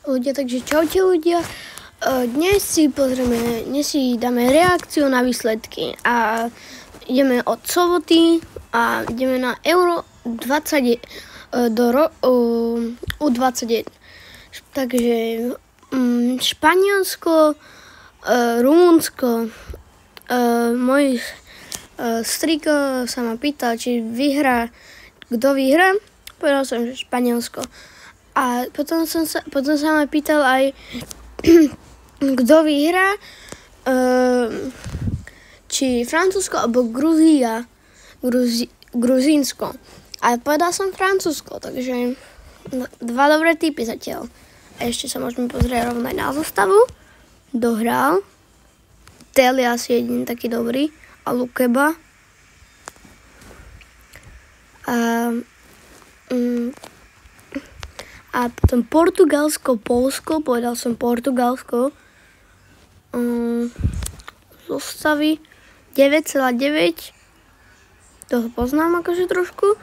Ľudia, takže čaute ľudia. Dnes si dáme reakciu na výsledky a ideme od soboty a ideme na Euro 20 U21. Takže Španielsko, Rumunsko, môj striko sa ma pýtal, či kto vyhrá. Povedal som, že Španielsko. A potom sa ma pýtal aj, kto vyhrá, či Francúzsko alebo Gruzínsko. A povedal som Francúzsko, takže dva dobré tipy zatiaľ. A ešte sa môžeme pozrieť rovno aj na zostavu. Dohral. Tel je asi jediný taký dobrý. A Lukeba. A potom Portugalsko, Poľsko, povedal som Portugalsko. Zostavy 9,9. Toho poznám akože trošku.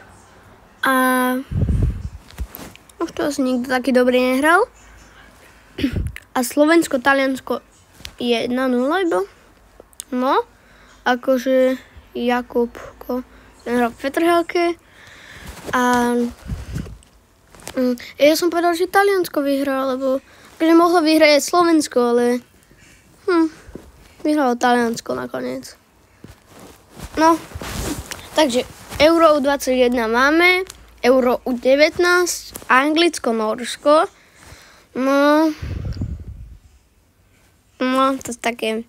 A už to asi nikto taký dobrý nehral. A Slovensko, Taliansko 1-0 iba. No, akože Jakubko, ten hral v Petrhelke. A ja som povedal, že Taliansko vyhralo, lebo akože mohlo vyhrať aj Slovensko, ale vyhralo Taliansko nakoniec. No, takže Euro U21 máme, Euro U19, Anglicko, Norsko. No, to sú také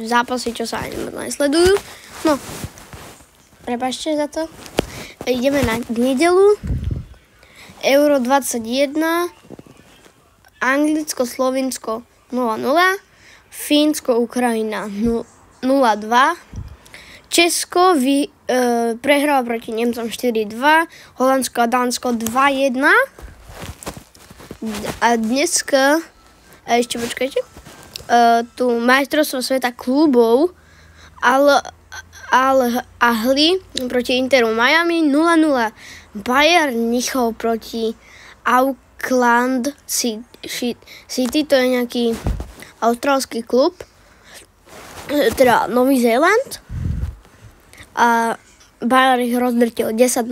zápasy, čo sa ani nesledujú. No, prepáčte za to. Ideme na nedelu. Euro 21, Anglicko, Slovinsko 0-0, Fínsko, Ukrajina 0-2, Česko prehralo proti Nemcom 4-2, Holandsko a Dánsko 2-1 a dneska, ešte počkajte, tu majstrovstvo sveta klubov Ahly proti Interu Miami 0-0. Bayern Mníchov proti Auckland City, to je nejaký austrálsky klub, teda Nový Zéland. A Bayern ich rozdrtil 10-0.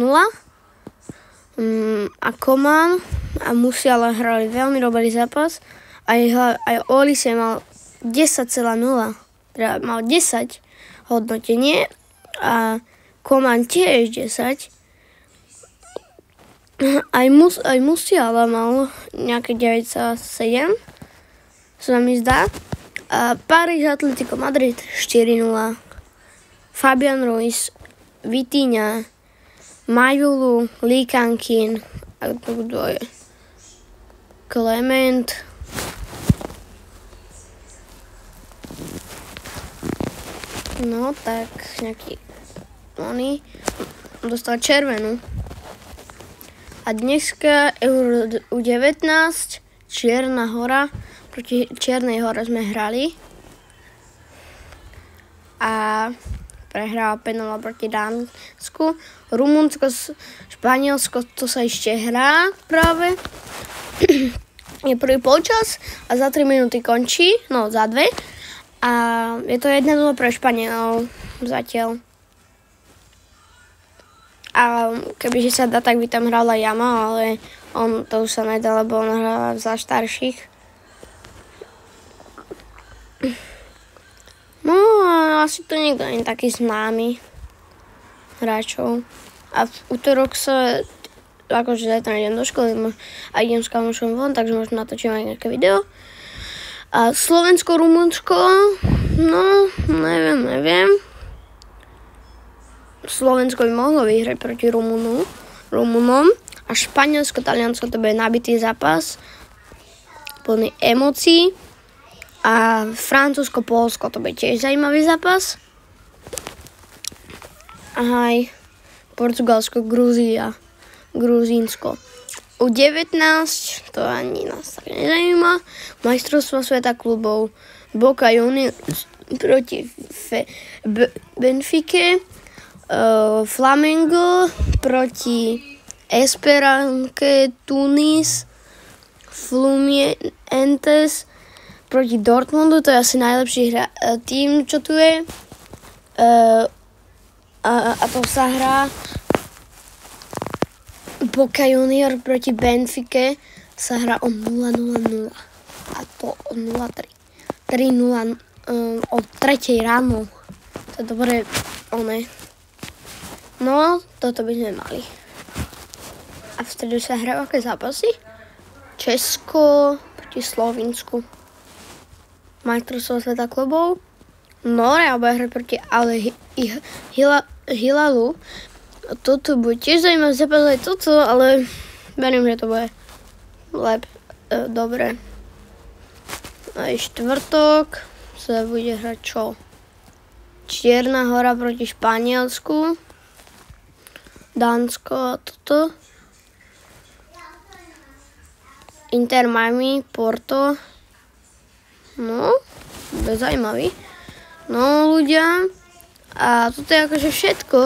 A Coman a Musiala hrali veľmi dobrý zápas. Aj Olise mal 10,0. Teda mal 10 hodnotenie a Coman tiež 10. Aj Musiala mal nejaké 9,7, sa mi zdá. A Paríž Atletico Madrid 4-0. Fabian Ruiz, Vitinha, Majulu, Lee Kankin, a kto je? Clement. No tak, nejaký oný dostal červenú. A dneska Euro U19, Čierna Hora, proti Čiernej Hore sme hrali. A prehrala 5-0 proti Dánsku. Rumunsko, Španielsko, to sa ešte hrá práve. Je prvý polčas a za 3 minúty končí, no za 2. A je to 1-0 pre Španielov zatiaľ. A kebyže sa dá, tak by tam hrala Jama, ale on to už sa nedá, lebo on hrala za starších. No a asi to nikto nie je taký známy hráčov. A v útorok sa, akože zajtra idem do školy a idem s kamošom von, takže možno natočím aj nejaké video. A Slovensko, Rumunsko, no neviem. Slovensko by mohlo vyhrať proti Rumunom a Španielsko, Taliansko, to bude nabitý zápas, plný emócií. A Francúzsko, Poľsko, to bude tiež zaujímavý zápas. A aj Portugalsko, Gruzínsko. U19, to ani nás tak nezaujíma. Majstrovstvo sveta klubov Boca Juniors proti Benfique. Flamengo proti Esperance Tunis, Fluminense proti Dortmundu, to je asi najlepší tým, čo tu je. A to sa hrá. Boca Junior proti Benfica sa hrá o 0:00 a to o 03:00 o 3:00 ráno. To je dobré, No, toto by sme mali. A v stredu sa hrajú aké zápasy? Česko proti Slovinsku. Majstrovstvo sveta klubov. No, Real bude hrať proti Hilalu. Toto bude tiež zaujímavé zápas aj toto, ale verím, že to bude dobre. Aj štvrtok sa bude hrať čo? Čierna Hora proti Španielsku. Dánsko a toto. Inter Miami, Porto. No, bude zaujímavý. No ľudia, a toto je akože všetko.